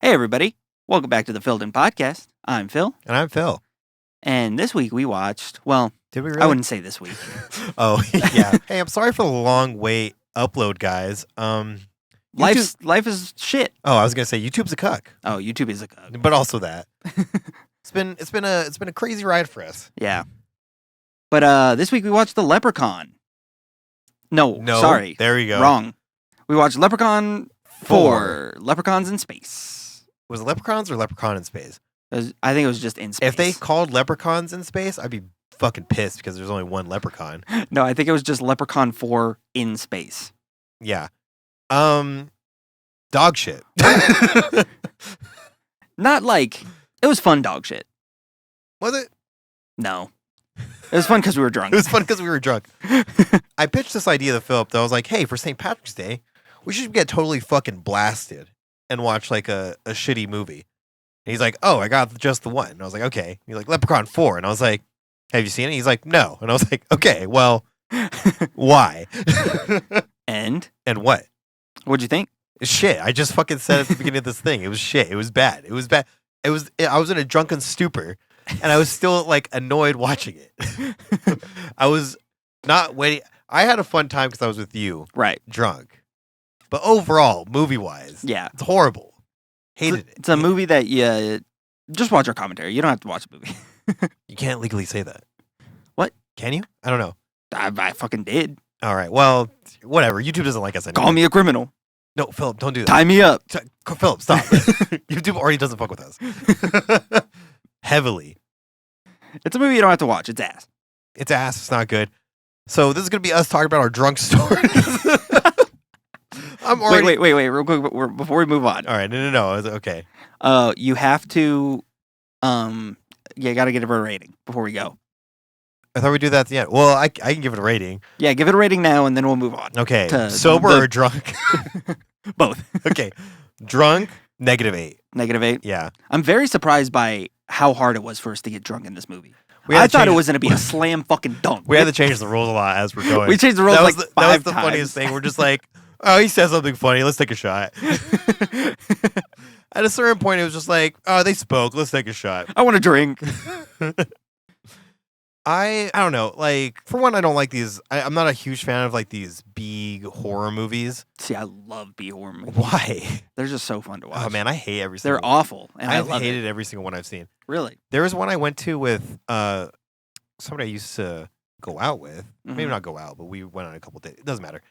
Hey, everybody. Welcome back to the Filled In Podcast. I'm Phil. And I'm Phil. And this week we watched, well, Did we really? I wouldn't say this week. Oh, yeah. Hey, I'm sorry for the long wait upload, guys. Life is shit. Oh, I was going to say YouTube's a cuck, Oh, YouTube is a cuck. but also that. It's been a crazy ride for us. Yeah. But this week we watched The Leprechaun. No, sorry. There we go. Wrong. We watched Leprechaun 4. Leprechauns in Space. Was it Leprechauns or Leprechaun in Space? I think it was just in space. If they called Leprechauns in Space, I'd be fucking pissed because there's only one Leprechaun. No, I think it was just Leprechaun 4 in space. Yeah. Dog shit. Not like, it was fun dog shit. Was it? No. It was fun because we were drunk. It was fun because we were drunk. I pitched this idea to Philip that I was like, hey, for St. Patrick's Day, we should get totally fucking blasted and watch like a shitty movie. And he's like, oh, I got just the one. And I was like, okay. He's like, Leprechaun 4. And I was like, have you seen it? He's like, no. And I was like, okay, well, why? And what? What'd you think? Shit. I just fucking said at the beginning of this thing. It was shit. It was bad. It was bad. I was in a drunken stupor and I was still like annoyed watching it. I was not waiting. I had a fun time because I was with you. Right. Drunk. But overall, movie-wise, yeah, it's horrible. Hated it. It's a movie that you just watch our commentary. You don't have to watch the movie. You can't legally say that. What? Can you? I don't know. I fucking did. All right. Well, whatever. YouTube doesn't like us anymore. Call me a criminal. No, Philip, don't do that. Tie me up. Philip, stop. YouTube already doesn't fuck with us. Heavily. It's a movie you don't have to watch. It's ass. It's ass. It's not good. So this is going to be us talking about our drunk stories. I'm already... Wait, real quick before we move on. All right, no, okay. You have to, you got to give it a rating before we go. I thought we'd do that at the end. Well, I can give it a rating. Yeah, give it a rating now, and then we'll move on. Okay, sober or drunk? Both. Okay, drunk, -8. -8? Yeah. I'm very surprised by how hard it was for us to get drunk in this movie. I thought it was going to be a slam fucking dunk. We had to change the rules a lot as we're going. We changed the rules like 5 times. That was the funniest thing. We're just like, oh, he said something funny. Let's take a shot. At a certain point, it was just like, oh, they spoke. Let's take a shot. I want to drink. I don't know. Like, for one, I don't like these. I'm not a huge fan of like these B horror movies. See, I love B horror movies. Why? They're just so fun to watch. Oh man, I hate every single. They're awful, and I've hated every single one I've seen. Really? There was one I went to with somebody I used to go out with. Mm-hmm. Maybe not go out, but we went on a couple dates. It doesn't matter.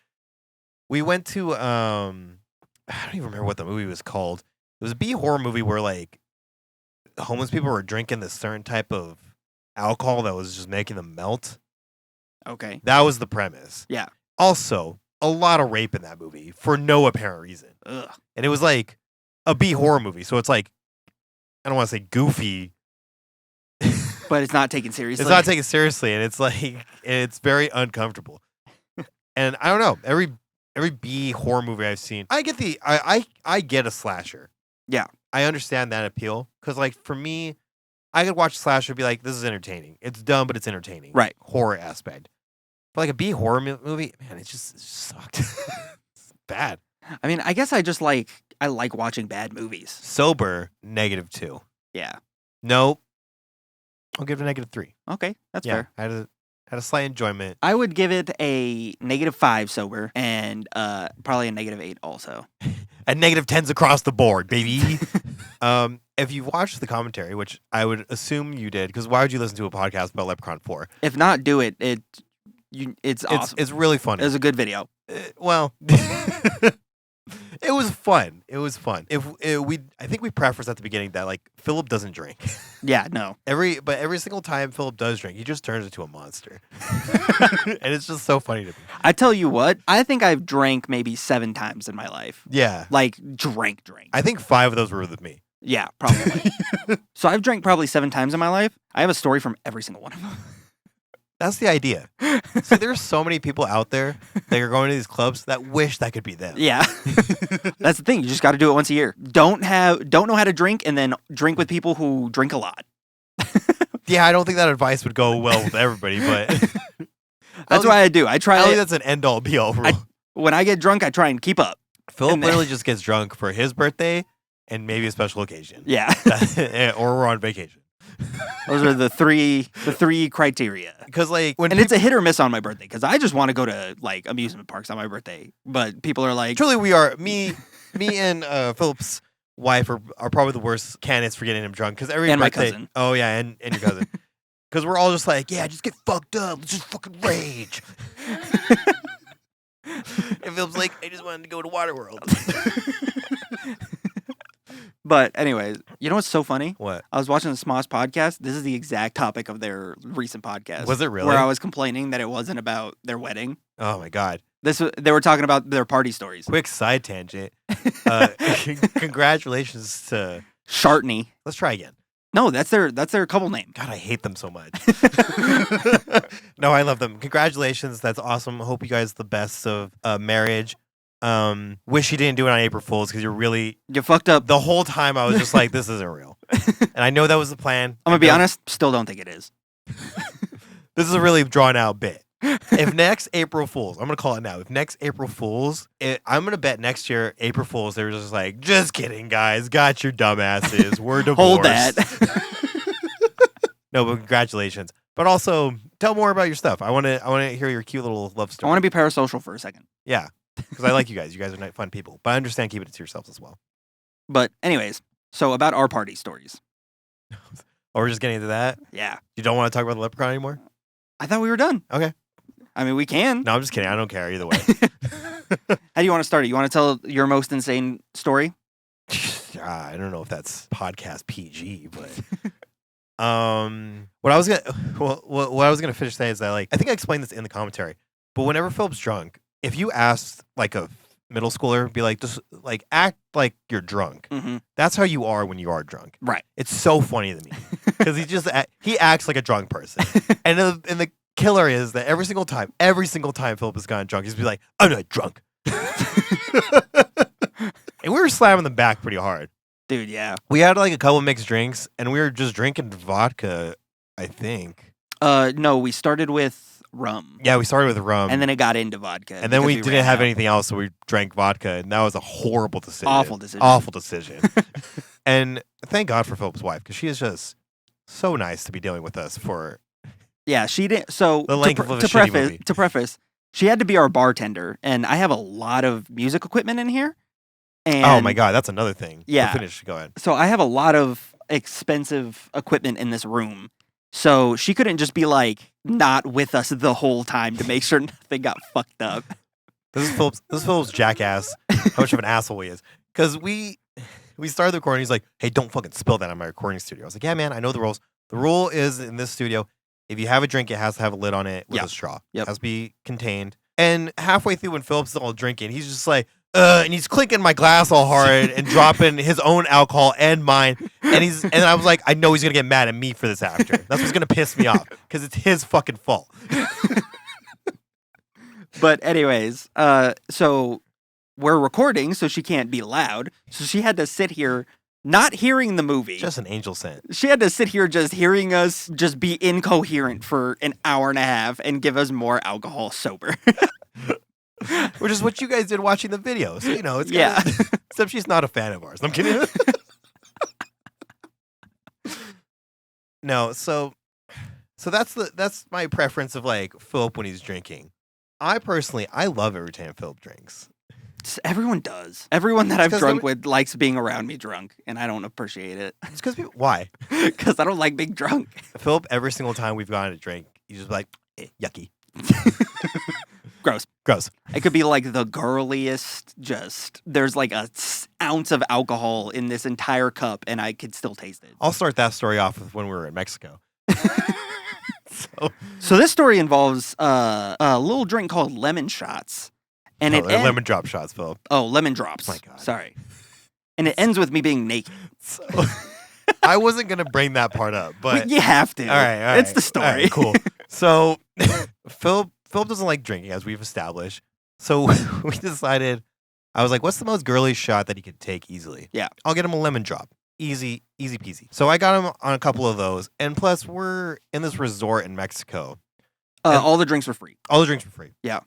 We went to I don't even remember what the movie was called. It was a B horror movie where like homeless people were drinking this certain type of alcohol that was just making them melt. Okay. That was the premise. Yeah. Also, a lot of rape in that movie for no apparent reason. Ugh. And it was like a B horror movie, so it's like I don't want to say goofy, but it's not taken seriously. It's not taken seriously, and it's like it's very uncomfortable. And I don't know, every B horror movie I've seen, I get I get a slasher. Yeah. I understand that appeal because like for me, I could watch a slasher and be like, this is entertaining. It's dumb, but it's entertaining. Right. Horror aspect. But like a B horror movie, man, it just sucked. It's bad. I mean, I guess I like watching bad movies. Sober, -2. Yeah. Nope. I'll give it a -3. Okay, that's fair. I had a slight enjoyment. I would give it a -5 sober and probably a -8 also. And -10s across the board, baby. If you watched the commentary, which I would assume you did, because why would you listen to a podcast about Leprechaun 4? If not, do it. It's awesome. It's really funny. It was a good video. Well, it was fun. It was fun. I think we prefaced at the beginning that like Philip doesn't drink. Yeah, no. But every single time Philip does drink, he just turns into a monster. And it's just so funny to me. I tell you what, I think I've drank maybe 7 times in my life. Yeah. Like drank. I think 5 of those were with me. Yeah, probably. So I've drank probably 7 times in my life. I have a story from every single one of them. That's the idea. So there's so many people out there that are going to these clubs that wish that could be them. Yeah. That's the thing. You just got to do it once a year. Don't know how to drink and then drink with people who drink a lot. Yeah, I don't think that advice would go well with everybody, but that's why I do. I try. I think that's an end-all be-all rule. When I get drunk, I try and keep up. Philip literally just gets drunk for his birthday and maybe a special occasion. Yeah. Or we're on vacation. Those are the three criteria. Because like when it's a hit or miss on my birthday because I just want to go to like amusement parks on my birthday, but people are like, truly we are me and Philip's wife are probably the worst candidates for getting him drunk because every and birthday, my cousin. Oh yeah, and your cousin. Because we're all just like, yeah, just get fucked up, let's just fucking rage. And Philip's like, I just wanted to go to Waterworld. But anyways, you know what's so funny? What? I was watching the Smosh podcast. This is the exact topic of their recent podcast. Was it really? Where I was complaining that it wasn't about their wedding. Oh my god. They were talking about their party stories. Quick side tangent. Congratulations to Shartney. Let's try again. No, that's their couple name. God, I hate them so much. No, I love them. Congratulations. That's awesome. Hope you guys the best of marriage. Wish you didn't do it on April Fool's because you fucked up. The whole time I was just like, this isn't real. And I know that was the plan. I'm gonna be honest, still don't think it is. This is a really drawn out bit. If next April Fool's, I'm gonna call it now. If next April Fool's, I'm gonna bet next year April Fool's they're just like, just kidding, guys, got your dumbasses. We're divorced. Hold that. No, but congratulations. But also, tell more about your stuff. I want to hear your cute little love story. I want to be parasocial for a second. Yeah, because I like you guys. You guys are fun people. But I understand keeping it to yourselves as well. But anyways, so about our party stories. Oh, we're just getting into that? Yeah. You don't want to talk about the Leprechaun anymore? I thought we were done. Okay. I mean, we can. No, I'm just kidding. I don't care either way. How do you want to start it? You want to tell your most insane story? I don't know if that's podcast PG, but what I was gonna finish saying is that like I think I explained this in the commentary, but whenever Philip's drunk, if you ask like a middle schooler, be like, just like act like you're drunk. Mm-hmm. That's how you are when you are drunk. Right. It's so funny to me because he acts like a drunk person, and the killer is that every single time Philip has gotten drunk, he's be like, I'm not drunk. And we were slamming them back pretty hard. Dude, yeah. We had like a couple mixed drinks, and we were just drinking vodka, I think. No, we started with rum. Yeah, we started with rum. And then it got into vodka. And then we didn't have anything else, so we drank vodka, and that was a horrible decision. Awful decision. Awful decision. And thank God for Philip's wife, because she is just so nice to be dealing with us for... Yeah, she didn't... So, the length of a shitty movie. To preface, she had to be our bartender, and I have a lot of music equipment in here. And oh my God, that's another thing. Yeah. Go ahead. So I have a lot of expensive equipment in this room. So she couldn't just be like not with us the whole time to make sure nothing got fucked up. This is Philip's jackass. How much of an asshole he is. Because we started the recording. He's like, hey, don't fucking spill that on my recording studio. I was like, yeah, man, I know the rules. The rule is in this studio, if you have a drink, it has to have a lid on it with a straw. It has to be contained. And halfway through when Philip's all drinking, he's just like, and he's clinking my glass all hard and dropping his own alcohol and mine. And I was like, I know he's gonna get mad at me for this after. That's what's gonna piss me off because it's his fucking fault. But anyways, so we're recording, so she can't be loud. So she had to sit here not hearing the movie. Just an angel sent. She had to sit here just hearing us just be incoherent for an hour and a half and give us more alcohol sober. Which is what you guys did watching the video. So, it's yeah. Except she's not a fan of ours. I'm kidding. No, so that's my preference of like Philip when he's drinking. I love every time Philip drinks. Everyone does. Everyone that I've drunk with likes being around me drunk, and I don't appreciate it. It's because why? Because I don't like being drunk. Philip, every single time we've gone to drink, he's just like, yucky. Gross. It could be like the girliest, there's like an ounce of alcohol in this entire cup and I could still taste it. I'll start that story off with when we were in Mexico. So this story involves a little drink called lemon shots. And lemon drop shots, Philip. Oh, lemon drops. Oh my God. Sorry. And it ends with me being naked. So, I wasn't going to bring that part up, but... You have to. All right. It's the story. All right, cool. So, Philip doesn't like drinking, as we've established. So, we decided... I was like, what's the most girly shot that he could take easily? Yeah. I'll get him a lemon drop. Easy peasy. So, I got him on a couple of those. And plus, we're in this resort in Mexico. All the drinks were free. All the drinks were free. Yeah.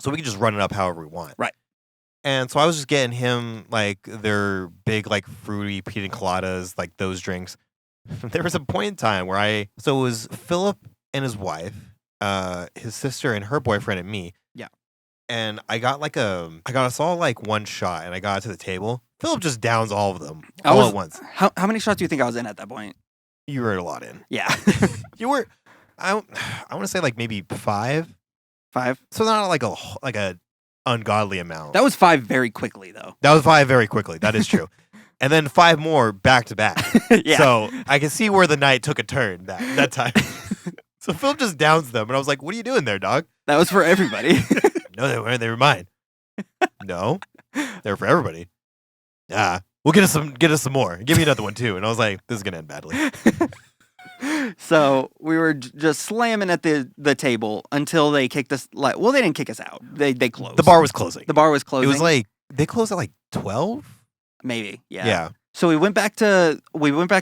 So, we could just run it up however we want. Right. And so I was just getting him like their big like fruity pina coladas, like those drinks. There was a point in time where so it was Philip and his wife, his sister and her boyfriend and me. Yeah. And I got us all like one shot, and I got to the table. Philip just downs all of them all at once. How many shots do you think I was in at that point? You were a lot in. Yeah. You were. I want to say like maybe 5. 5. So not like a ungodly amount. That was 5 very quickly though. That was 5 very quickly. That is true. And then 5 more back to back. Yeah. So I can see where the night took a turn that time. So Philip just downs them, and I was like, "What are you doing there, dog?" That was for everybody. No, they weren't. They were mine. No, they were for everybody. Yeah, we'll get us some more. Give me another one too. And I was like, "This is gonna end badly." So we were just slamming at the table until they kicked us. They didn't kick us out. They closed. The bar was closing. The bar was closing. It was like they closed at like 12. Maybe. Yeah. Yeah. So we went back to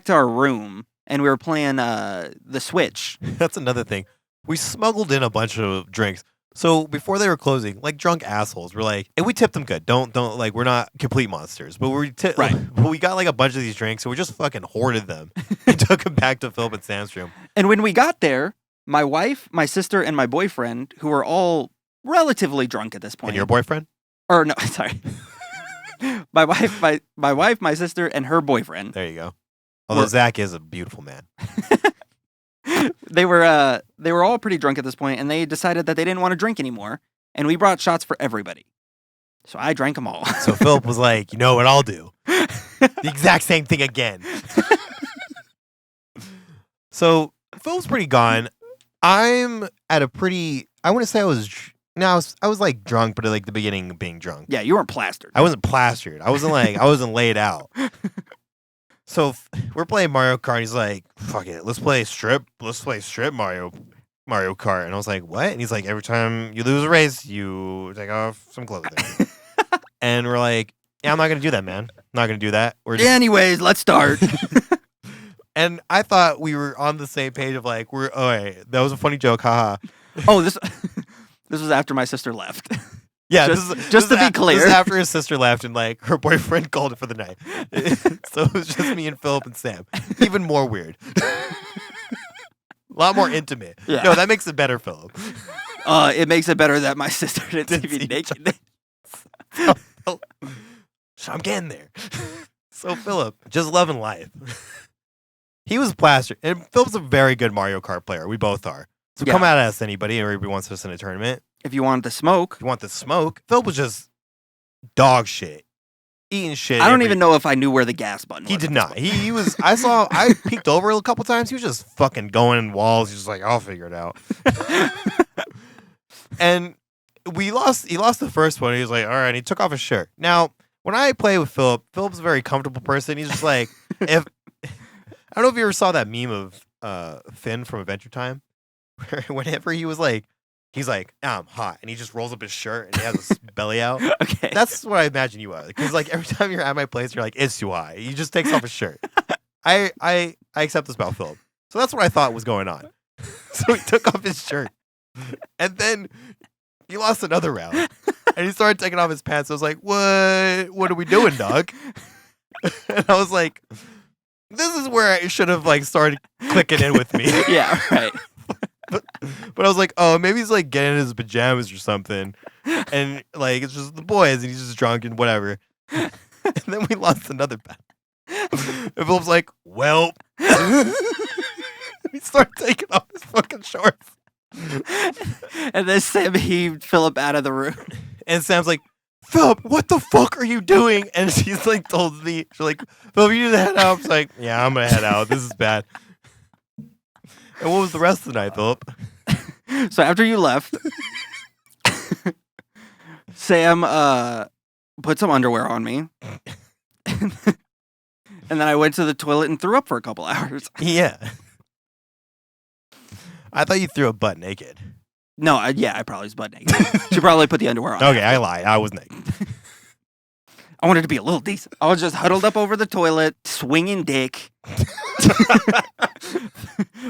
our room and we were playing the Switch. That's another thing. We smuggled in a bunch of drinks. So before they were closing, like drunk assholes, we're like, and we tipped them good. Don't like we're not complete monsters, but we got like a bunch of these drinks, so we just fucking hoarded them and took them back to Philip and Sam's room. And when we got there, my wife, my sister, and my boyfriend, who were all relatively drunk at this point. And your boyfriend? Or no, sorry. my wife, my sister, and her boyfriend. There you go. Although Zach is a beautiful man. They were all pretty drunk at this point, and they decided that they didn't want to drink anymore. And we brought shots for everybody. So I drank them all. So Philip was like, "You know what I'll do? The exact same thing again." So Philip's pretty gone. I'm at a pretty. I want to say I was like drunk, but at like the beginning of being drunk. Yeah, you weren't plastered. I wasn't plastered. I wasn't laid out. So we're playing Mario Kart. And he's like, "Fuck it, let's play strip Mario Kart." And I was like, "What?" And he's like, "Every time you lose a race, you take off some clothing." And we're like, "Yeah, I'm not gonna do that, man. I'm not gonna do that." Anyways, let's start. And I thought we were on the same page of like, that was a funny joke, haha. Oh, this was after my sister left. Yeah, just to be clear, this is after his sister left and like her boyfriend called it for the night. So it was just me and Philip and Sam. Even more weird. A lot more intimate. Yeah. No, that makes it better, Philip. It makes it better that my sister didn't see me naked. So I'm getting there. So Philip, just loving life. He was plastered. And Philip's a very good Mario Kart player. We both are. So come at us, anybody. Everybody wants us in a tournament. If you want the smoke. If you want the smoke. Philip was just dog shit. Eating shit. I don't even know if I knew where the gas button was. He did not. He was, I peeked over a couple times. He was just fucking going in walls. He's just like, "I'll figure it out." And he lost the first one. He was like, "All right." And he took off his shirt. Now, when I play with Philip's a very comfortable person. He's just like, I don't know if you ever saw that meme of Finn from Adventure Time. Where whenever he's like, "I'm hot," and he just rolls up his shirt and he has his belly out. Okay. That's what I imagine you are. Because like every time you're at my place, you're like, "It's too high." He just takes off his shirt. I accept this about Philip. So that's what I thought was going on. So he took off his shirt. And then he lost another round. And he started taking off his pants. I was like, What are we doing, dog? And I was like, this is where I should have like started clicking in with me. Yeah, right. But I was like, oh, maybe he's like getting in his pajamas or something. And like it's just the boys and he's just drunk and whatever. And then we lost another bet. And Philip's like, well. He started taking off his fucking shorts. And then Sam heaved Philip out of the room. And Sam's like, "Philip, what the fuck are you doing?" And she's like told me, she's like, "Philip, you need to head out." I was like, "Yeah, I'm gonna head out. This is bad." And what was the rest of the night, Philip? So after you left, Sam put some underwear on me. And then I went to the toilet and threw up for a couple hours. Yeah. I thought you threw up butt naked. No, I probably was butt naked. She probably put the underwear on. Okay, I lied. I was naked. I wanted to be a little decent. I was just huddled up over the toilet, swinging dick,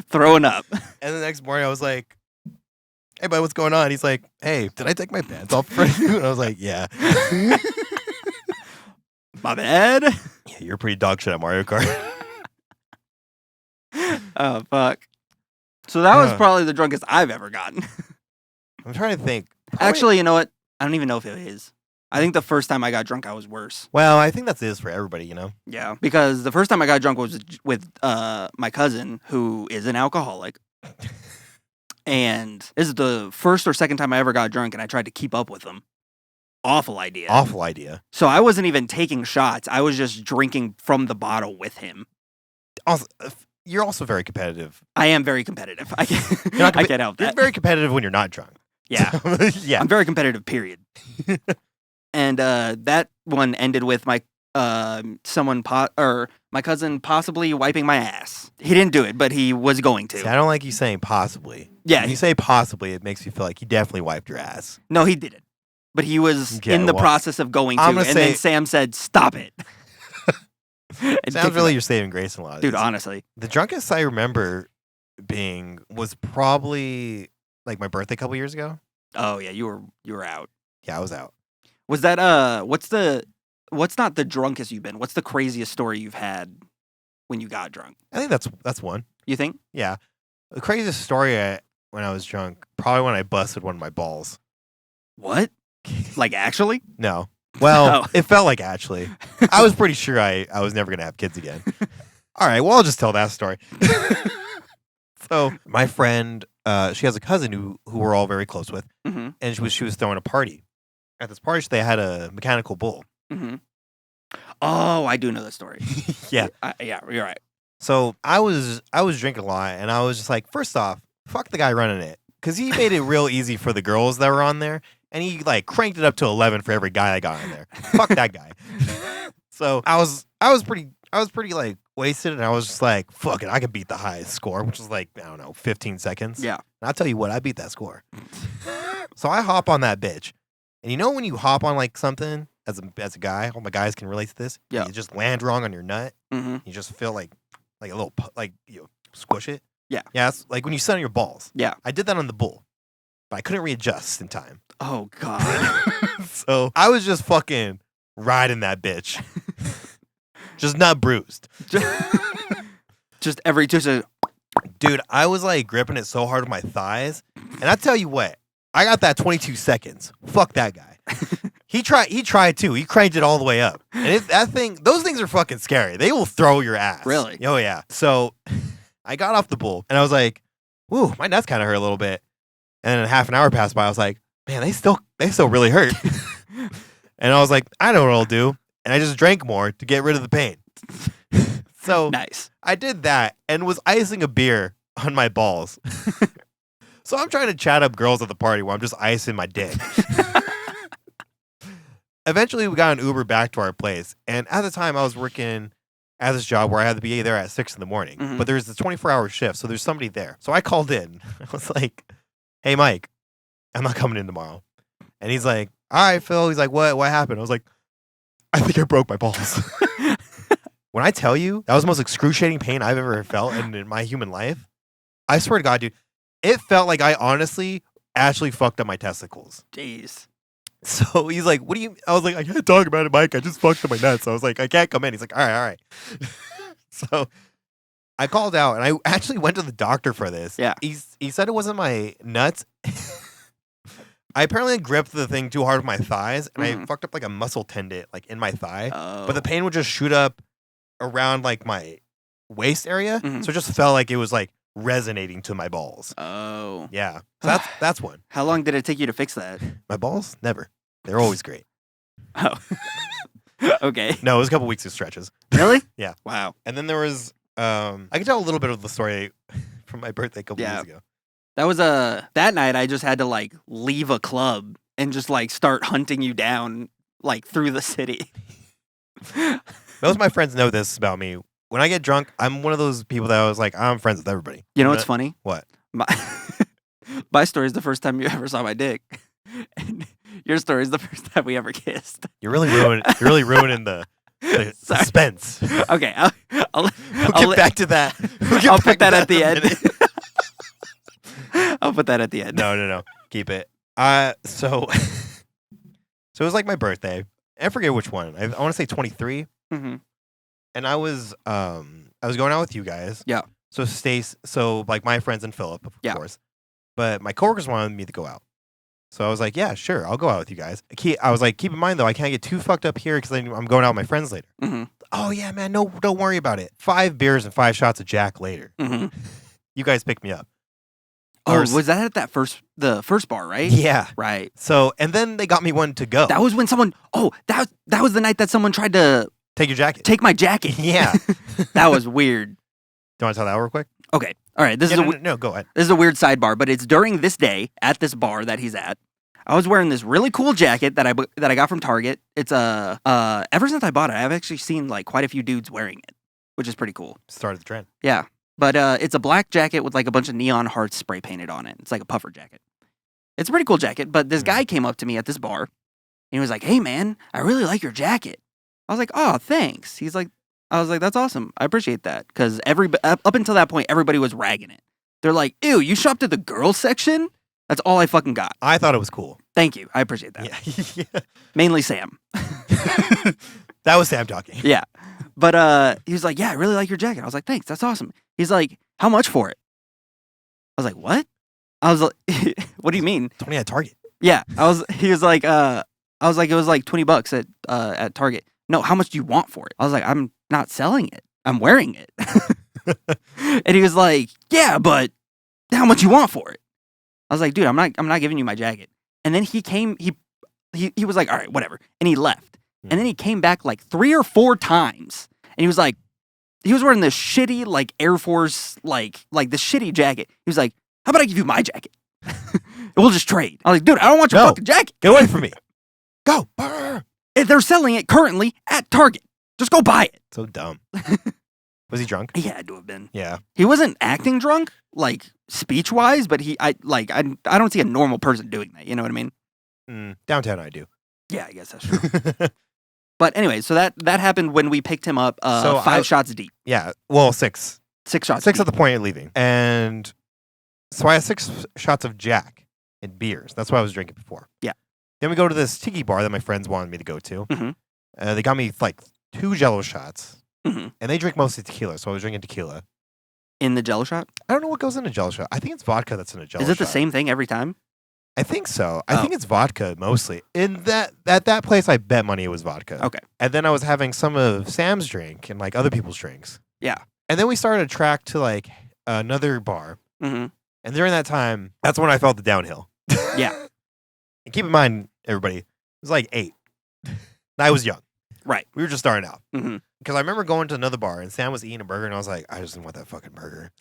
throwing up. And the next morning I was like, hey, bud, what's going on? He's like, hey, did I take my pants off for you? And I was like, yeah. My bad. Yeah, you're pretty dog shit at Mario Kart. Oh, fuck. So that was probably the drunkest I've ever gotten. I'm trying to think. Probably, Actually, you know what? I don't even know if it is. I think the first time I got drunk, I was worse. well, I think that's it for everybody, you know? Yeah, because the first time I got drunk was with my cousin, who is an alcoholic. And this is the first or second time I ever got drunk, and I tried to keep up with him. Awful idea. Awful idea. So I wasn't even taking shots. I was just drinking from the bottle with him. Also, you're also very competitive. I am very competitive. I can't help You're that. very competitive when you're not drunk. Yeah. Yeah. I'm very competitive, period. And that one ended with my my cousin possibly wiping my ass. He didn't do it, but he was going to. See, I don't like you saying possibly. Yeah. When you say possibly, it makes you feel like he definitely wiped your ass. No, he didn't. But he was in the process of going to, and then Sam said, "Stop it." Sounds really you're saving grace in a lot of dude. these. Honestly, the drunkest I remember being was probably like my birthday a couple years ago. Oh yeah, you were out. Yeah, I was out. Was that what's not the drunkest you've been? What's the craziest story you've had when you got drunk? I think that's one. You think? Yeah, the craziest story when I was drunk, probably when I busted one of my balls. What? Like actually? No. Well, Oh. It felt like actually. I was pretty sure I was never gonna have kids again. All right, well, I'll just tell that story. So my friend, she has a cousin who we're all very close with, Mm-hmm. and she was throwing a party. At this party, they had a mechanical bull. Mm-hmm. Oh, I do know the story. Yeah, yeah, you're right. So I was drinking a lot, and I was just like, first off, fuck the guy running it, because he made it real easy for the girls that were on there, and he like cranked it up to 11 for every guy that got on there. Fuck that guy. So I was pretty like wasted, and I was just like, fuck it, I could beat the highest score, which was like, I don't know, 15 seconds. Yeah. And I'll tell you what, I beat that score. So I hop on that bitch, and you know when you hop on like something as a guy, all my guys can relate to this. Yeah. You just land wrong on your nut. Mm-hmm. You just feel like a little like you squish it. Yeah. Yeah. It's like when you sit on your balls. Yeah. I did that on the bull, but I couldn't readjust in time. Oh God. So I was just fucking riding that bitch, just not bruised. Just every Dude, I was like gripping it so hard with my thighs, and I tell you what, I got that 22 seconds. Fuck that guy. He tried too. He cranked it all the way up. And those things are fucking scary. They will throw your ass. Really? Oh yeah. So I got off the bull and I was like, "Woo, my nuts kind of hurt a little bit." And then half an hour passed by. I was like, "Man, they still really hurt." And I was like, "I know what I'll do." And I just drank more to get rid of the pain. So nice. I did that and was icing a beer on my balls. So I'm trying to chat up girls at the party while I'm just icing my dick. Eventually, we got an Uber back to our place. And at the time, I was working at this job where I had to be there at 6 in the morning. Mhm. But there's the 24-hour shift, so there's somebody there. So I called in. I was like, "Hey, Mike, I'm not coming in tomorrow." And he's like, "All right, Phil." He's like, What happened?" I was like, "I think I broke my balls." When I tell you, that was the most excruciating pain I've ever felt in my human life. I swear to God, dude, it felt like I honestly actually fucked up my testicles. Jeez. So he's like, "What do you?" I was like, "I can't talk about it, Mike. I just fucked up my nuts." I was like, "I can't come in." He's like, all right." So I called out, and I actually went to the doctor for this. Yeah. He said it wasn't my nuts. I apparently gripped the thing too hard with my thighs, and I fucked up like a muscle tendon like in my thigh. Oh. But the pain would just shoot up around like my waist area, Mhm. so it just felt like it was like resonating to my balls. Oh. Yeah, so that's one. How long did it take you to fix that? My balls, never. They're always great. Oh. Okay. No, it was a couple weeks of stretches. Really? Yeah. Wow. And then there was, I can tell a little bit of the story from my birthday a couple years ago. That was that night I just had to like leave a club and just like start hunting you down like through the city. Most of my friends know this about me. When I get drunk, I'm one of those people that I was like, I'm friends with everybody. You know what's funny? What? My story is the first time you ever saw my dick. And your story is the first time we ever kissed. You're really ruining the Sorry. suspense. Okay, I'll We'll get back to that. I'll put that at the end. I'll put that at the end. No. Keep it. So it was like my birthday. I forget which one. I want to say 23. Mm-hmm. And I was going out with you guys. Yeah. So like my friends and Philip, of course. But my coworkers wanted me to go out. So I was like, yeah, sure, I'll go out with you guys. I was like, keep in mind though, I can't get too fucked up here because I'm going out with my friends later. Mm-hmm. Oh yeah, man, no, don't worry about it. 5 beers and 5 shots of Jack later. Mm-hmm. You guys picked me up. Oh, was that at the first bar, right? Yeah. Right. So, and then they got me one to go. That was when someone, that was the night that someone tried to take your jacket. Take my jacket. Yeah. That was weird. Do you want to tell that real quick? Okay. All right. No, go ahead. This is a weird sidebar, but it's during this day at this bar that he's at. I was wearing this really cool jacket that I got from Target. It's ever since I bought it, I've actually seen like quite a few dudes wearing it, which is pretty cool. Started the trend. Yeah. But it's a black jacket with like a bunch of neon hearts spray painted on it. It's like a puffer jacket. It's a pretty cool jacket, but this guy came up to me at this bar and he was like, "Hey man, I really like your jacket." I was like, "Oh, thanks." I was like, "That's awesome. I appreciate that." Because up until that point, everybody was ragging it. They're like, "Ew, you shopped at the girls section?" That's all I fucking got. I thought it was cool. Thank you. I appreciate that. Yeah. Mainly Sam. That was Sam talking. Yeah. But he was like, "Yeah, I really like your jacket." I was like, "Thanks. That's awesome." He's like, "How much for it?" I was like, "What?" I was like, "What do you mean?" 20 at Target. Yeah. He was like, I was like, it was like $20 at Target. "No, how much do you want for it?" I was like, "I'm not selling it. I'm wearing it." And he was like, "Yeah, but how much you want for it?" I was like, "Dude, I'm not giving you my jacket." And then he came, he was like, "All right, whatever." And he left. And then he came back like 3 or 4 times. And he was like, he was wearing this shitty like Air Force, like the shitty jacket. He was like, "How about I give you my jacket? We'll just trade." I was like, "Dude, I don't want your fucking jacket. Get away from me. Go." They're selling it currently at Target. Just go buy it." So dumb. Was he drunk? He had to have been. Yeah. He wasn't acting drunk, like speech wise, but I don't see a normal person doing that. You know what I mean? Downtown, I do. Yeah, I guess that's true. But anyway, so that happened when we picked him up 5 shots deep. Yeah. Well, 6. 6 shots 6 deep. at the point of leaving. And so I had 6 shots of Jack and beers. That's what I was drinking before. Yeah. Then we go to this tiki bar that my friends wanted me to go to. Mm-hmm. They got me like 2 Jello shots. Mm-hmm. And they drink mostly tequila, so I was drinking tequila. In the Jello shot? I don't know what goes in a Jello shot. I think it's vodka that's in a Jello shot. Is it the same thing every time? I think so. I think it's vodka mostly. In that place, I bet money it was vodka. Okay. And then I was having some of Sam's drink and like other people's drinks. Yeah. And then we started a track to like another bar. Mm-hmm. And during that time, that's when I felt the downhill. Yeah. And keep in mind, everybody, it was like 8. I was young. Right. We were just starting out. Mm-hmm. Because I remember going to another bar and Sam was eating a burger and I was like, I just didn't want that fucking burger.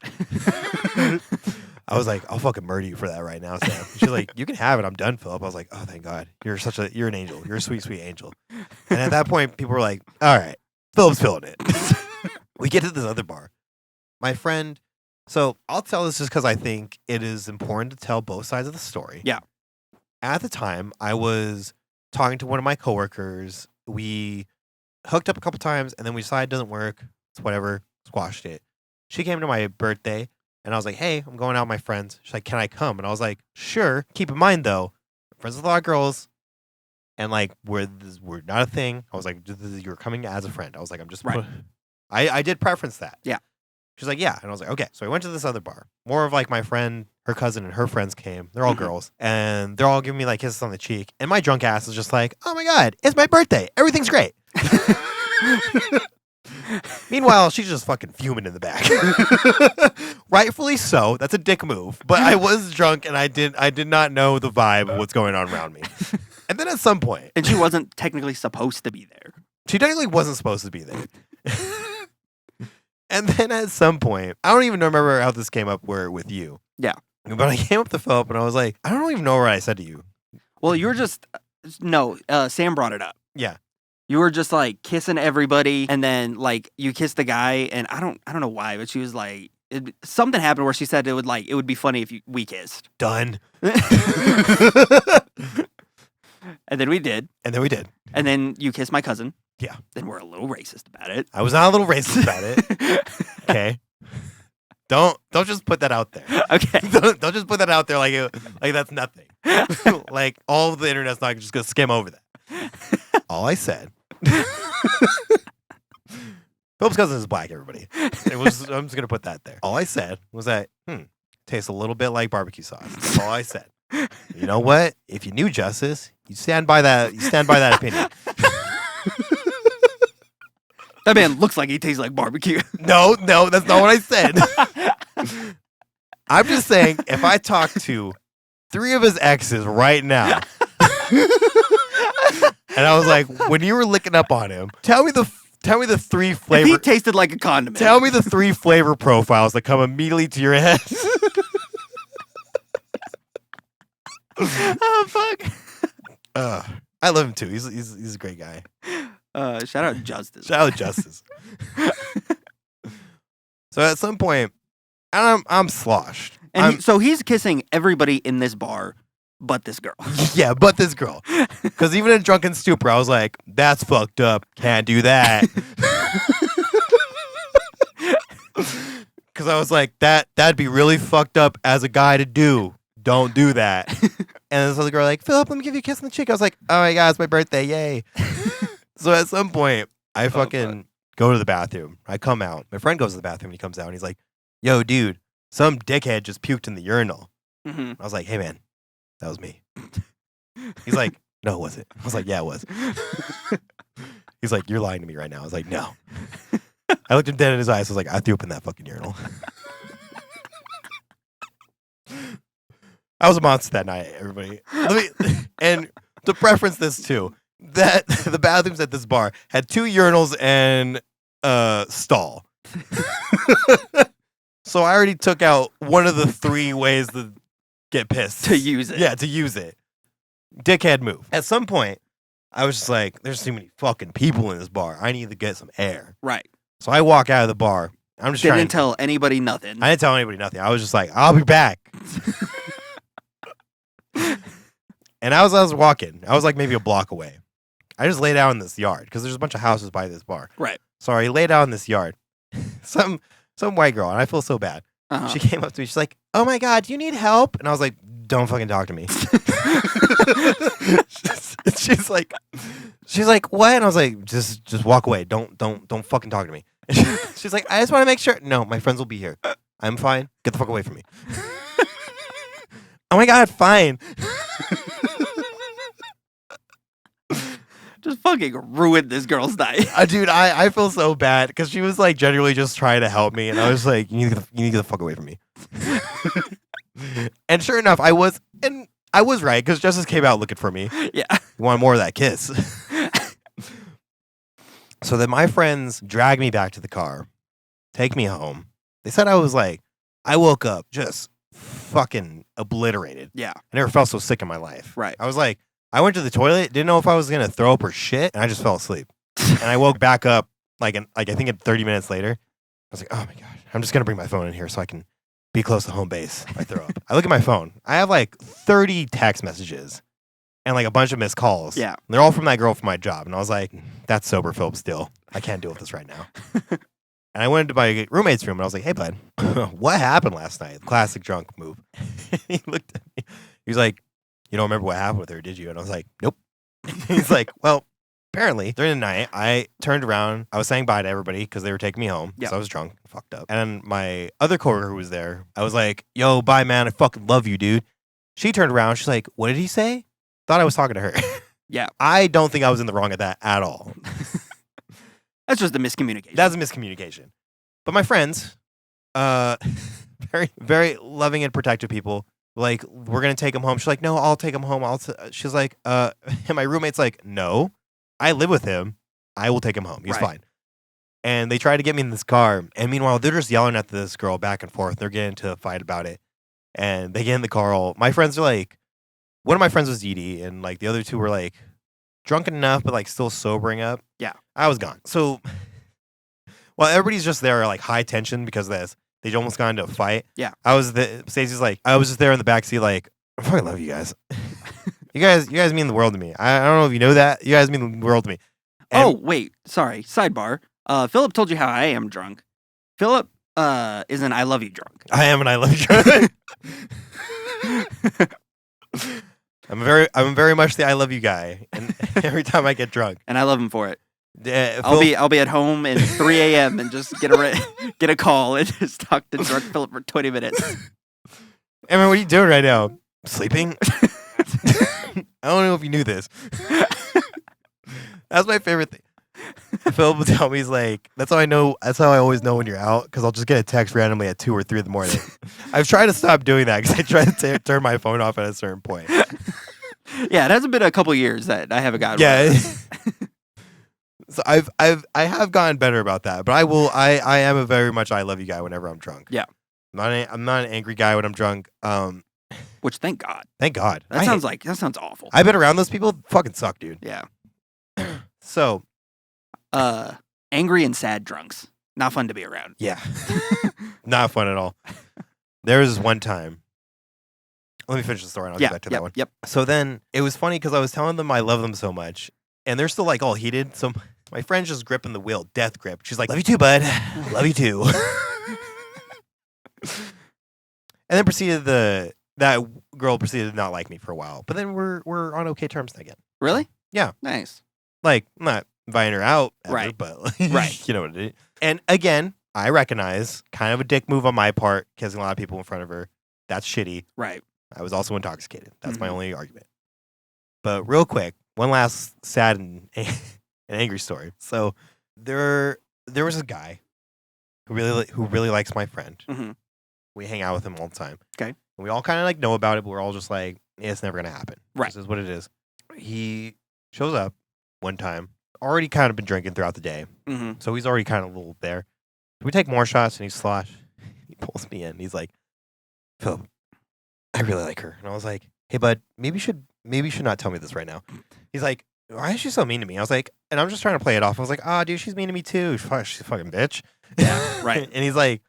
I was like, I'll fucking murder you for that right now, Sam. She's like, you can have it. I'm done, Philip. I was like, oh, thank God. You're an angel. You're a sweet, sweet angel. And at that point, people were like, all right, Philip's feeling it. We get to this other bar. My friend, so I'll tell this just because I think it is important to tell both sides of the story. Yeah. At the time, I was talking to one of my coworkers. We hooked up a couple times and then we decided it doesn't work. It's whatever. Squashed it. She came to my birthday. And I was like, "Hey, I'm going out with my friends." She's like, "Can I come?" And I was like, "Sure." Keep in mind, though, I'm friends with a lot of girls. And, like, we're not a thing. I was like, "You're coming as a friend." I was like, "I'm just..." Right. I did preference that. Yeah. She's like, "Yeah." And I was like, "Okay." So I went to this other bar. More of, like, my friend, her cousin, and her friends came. They're all girls. And they're all giving me, like, kisses on the cheek. And my drunk ass is just like, "Oh, my God, it's my birthday. Everything's great." Meanwhile, she's just fucking fuming in the back. Rightfully so. That's a dick move. But I was drunk and I did not know the vibe of what's going on around me. And then at some point, and she wasn't technically supposed to be there. She technically wasn't supposed to be there. And then at some point, I don't even remember how this came up with you. Yeah. But I came up to Philip and I was like, I don't even know what I said to you. Well, you were just Sam brought it up. Yeah. You were just like kissing everybody, and then like you kissed the guy, and I don't know why, but she was like, something happened where she said it would be funny if we kissed. Done. And then we did. And then you kissed my cousin. Yeah. Then we're a little racist about it. I was not a little racist about it. Okay. Don't just put that out there. Okay. Don't just put that out there like that's nothing. Like all of the internet's not just gonna skim over that. All I said. Philip's cousin is black, everybody. I'm just gonna put that there. All I said was that tastes a little bit like barbecue sauce. That's all I said. You know what? If you knew justice, you stand by that. You stand by that opinion. That man looks like he tastes like barbecue. No, that's not what I said. I'm just saying, if I talk to 3 of his exes right now, and I was like, when you were licking up on him, tell me the 3 flavor. If he tasted like a condiment. Tell me the 3 flavor profiles that come immediately to your head. Oh fuck. I love him too. He's a great guy. Shout out Justice. Shout out Justice. So at some point, I'm sloshed. And so he's kissing everybody in this bar, but this girl. Yeah, but this girl. Because even in Drunken Stupor, I was like, that's fucked up. Can't do that. Because I was like, that'd be really fucked up as a guy to do. Don't do that. And this other girl like, Philip, let me give you a kiss on the cheek. I was like, oh my God, it's my birthday. Yay. So at some point, I fucking go to the bathroom. I come out. My friend goes to the bathroom and he comes out and he's like, yo, dude, some dickhead just puked in the urinal. Mm-hmm. I was like, hey, man, that was me. He's like, no, was it? I was like, yeah, it was. He's like, you're lying to me right now. I was like, no. I looked him dead in his eyes. I was like, I threw up in that fucking urinal. I was a monster that night, everybody. And to preference this too, that the bathrooms at this bar had 2 urinals and a stall. So I already took out one of the 3 ways to get pissed. To use it. Yeah, to use it. Dickhead move. At some point, I was just like, there's too many fucking people in this bar. I need to get some air. Right. So I walk out of the bar. I'm just Didn't tell anybody nothing. I didn't tell anybody nothing. I was just like, I'll be back. And as I was walking, I was like maybe a block away. I just laid out in this yard because there's a bunch of houses by this bar. Right. So I laid out in this yard. Some white girl, and I feel so bad. Uh-huh. She came up to me. She's like, oh my God, do you need help? And I was like, don't fucking talk to me. she's like, what? And I was like, just walk away. Don't fucking talk to me. She's like, I just want to make sure. No, my friends will be here. I'm fine. Get the fuck away from me. Oh my God, fine. Just fucking ruined this girl's night. Dude, I feel so bad because she was like genuinely just trying to help me, and I was like, you need to get the fuck away from me. And sure enough, I was right because Justice came out looking for me. Yeah. You want more of that kiss? So then my friends dragged me back to the car, take me home. They said I woke up just fucking obliterated. Yeah. I never felt so sick in my life. Right. I was like, I went to the toilet, didn't know if I was gonna throw up or shit, and I just fell asleep. And I woke back up I think 30 minutes later. I was like, oh my God, I'm just gonna bring my phone in here so I can be close to home base if I throw up. I look at my phone. I have like 30 text messages and like a bunch of missed calls. Yeah. And they're all from that girl from my job. And I was like, that's sober Philip still. I can't deal with this right now. And I went into my roommate's room and I was like, hey, bud, what happened last night? Classic drunk move. He looked at me. He was like, you don't remember what happened with her, did you? And I was like, nope. He's like, well, apparently during the night, I turned around. I was saying bye to everybody because they were taking me home. Yeah. So I was drunk, fucked up. And then my other coworker who was there, I was like, yo, bye, man. I fucking love you, dude. She turned around. She's like, what did he say? Thought I was talking to her. Yeah. I don't think I was in the wrong at that at all. That's just a miscommunication. That's a miscommunication. But my friends, very, very loving and protective people, like, we're going to take him home. She's like, no, I'll take him home. She's like, and my roommate's like, no, I live with him. I will take him home. He's fine. And they try to get me in this car. And meanwhile, they're just yelling at this girl back and forth. They're getting into a fight about it. And they get in the car. My friends are like, one of my friends was Dee, and like the other two were like drunken enough, but like still sobering up. Yeah. I was gone. So while everybody's just there, like high tension because of this, they almost got into a fight. Yeah. Stacey's like, I was just there in the backseat, like, I fucking love you guys. You guys mean the world to me. I don't know if you know that. You guys mean the world to me. And wait. Sorry. Sidebar. Philip told you how I am drunk. Philip is an I love you drunk. I am an I love you drunk. I'm very much the I love you guy, and every time I get drunk, And I love him for it. Phil, I'll be at home at 3 a.m. and just get a call and just talk to drunk Philip for 20 minutes. Hey man, what are you doing right now? Sleeping. I don't know if you knew this. That's my favorite thing. Phil would tell me, he's like, that's how I always know when you're out, because I'll just get a text randomly at 2 or 3 in the morning. I've tried to stop doing that because I try to turn my phone off at a certain point. Yeah, it hasn't been a couple years that I haven't gotten. Yeah. So I have gotten better about that, but I am a very much I love you guy whenever I'm drunk. Yeah. I'm not an angry guy when I'm drunk. Which thank God. Thank God. That sounds awful. I've been around those people. Fucking suck, dude. Yeah. So, angry and sad drunks. Not fun to be around. yeah. Not fun at all. There was one time. Let me finish the story and I'll get back to that one. Yep. So then it was funny because I was telling them I love them so much, and they're still like all heated. So my friend's just gripping the wheel, death grip. She's like, "Love you too, bud. Love you too." And then that girl proceeded to not like me for a while. But then we're on okay terms again. Really? Yeah. Nice. Like, I'm not inviting her out ever, Right. but Right. you know what it is. And again, I recognize kind of a dick move on my part, kissing a lot of people in front of her. That's shitty. Right. I was also intoxicated. That's my Mhm. only argument. But real quick, one last sad and angry story. So there was a guy who really likes my friend. Mm-hmm. We hang out with him all the time. Okay. And we all kind of like know about it, but we're all just like, it's never gonna happen. Right. This is what it is. He shows up one time, already kind of been drinking throughout the day, Mm-hmm. so he's already kind of a little there. We take more shots, and he slosh. He pulls me in. He's like, "Phil, I really like her," and I was like, "Hey, bud, maybe you should not tell me this right now." He's like, "Why is she so mean to me?" I was like, and I'm just trying to play it off. I was like, "Ah, dude, she's mean to me too. She's a fucking bitch." Yeah, right. And he's like,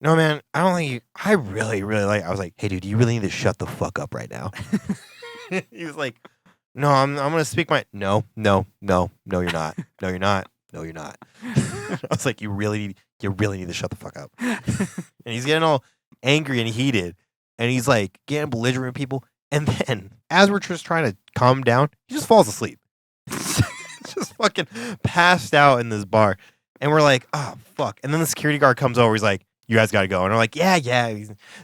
"No, man, I don't think you. I really, really like." I was like, "Hey, dude, you really need to shut the fuck up right now." He was like, "No, I'm gonna speak my no, you're not. No, you're not. No, you're not." I was like, you really need to shut the fuck up." And he's getting all angry and heated, and he's like getting belligerent with people. And then, as we're just trying to calm him down, he just falls asleep. Just fucking passed out in this bar. And we're like, "Oh fuck!" And then the security guard comes over. He's like, "You guys got to go." And we're like, "Yeah."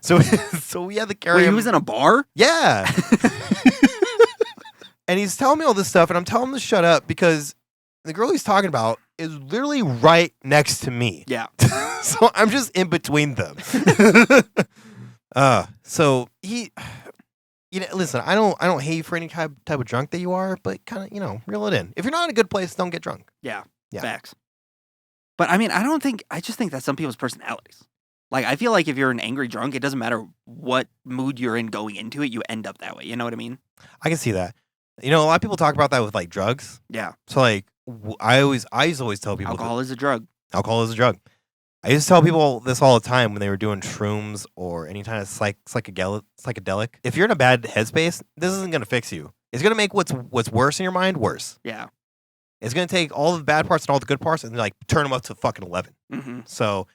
So we had to carry Wait, him. he was in a bar? Yeah. And he's telling me all this stuff, and I'm telling him to shut up because the girl he's talking about is literally right next to me. Yeah. So I'm just in between them. So he, listen, I don't hate you for any type of drunk that you are, but kind of, reel it in. If you're not in a good place, don't get drunk. Yeah. Yeah. Facts. But I mean, I just think that's some people's personalities. Like, I feel like if you're an angry drunk, it doesn't matter what mood you're in going into it, you end up that way. You know what I mean? I can see that. A lot of people talk about that with like drugs. Yeah. So like, I used to always tell people Alcohol is a drug. alcohol is a drug. I used to tell people this all the time when they were doing shrooms or any kind of psychedelic. If you're in a bad headspace, this isn't going to fix you. It's going to make what's worse in your mind worse. Yeah. It's going to take all the bad parts and all the good parts and like turn them up to fucking 11. Mm-hmm. So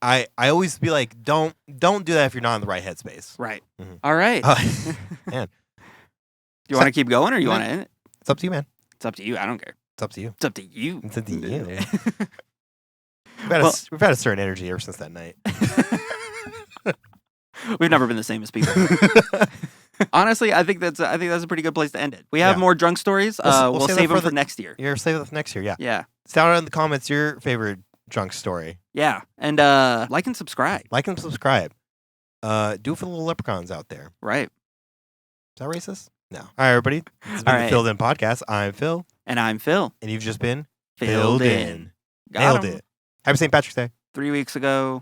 I always be like, don't do that if you're not in the right headspace. Right. Mhm. All right. Man, Do you want to keep going or you want to end it? it's up to you, man. It's up to you. I don't care. It's up to you. It's up to you. It's up to you. We've had a certain energy ever since that night. We've never been the same as people. Honestly, I think that's a pretty good place to end it. We have Yeah. more drunk stories. We'll save them for next year. You're save it for next year, yeah. Yeah. Down in the comments your favorite drunk story. Yeah. And like and subscribe. Like and subscribe. Do it for the little leprechauns out there. Right. Is that racist? No. All right, everybody. It's been All the right. Filled In Podcast. I'm Phil, And I'm Phil. and you've just been Filled in. Got Nailed 'em. it. Happy St. Patrick's Day. 3 weeks ago.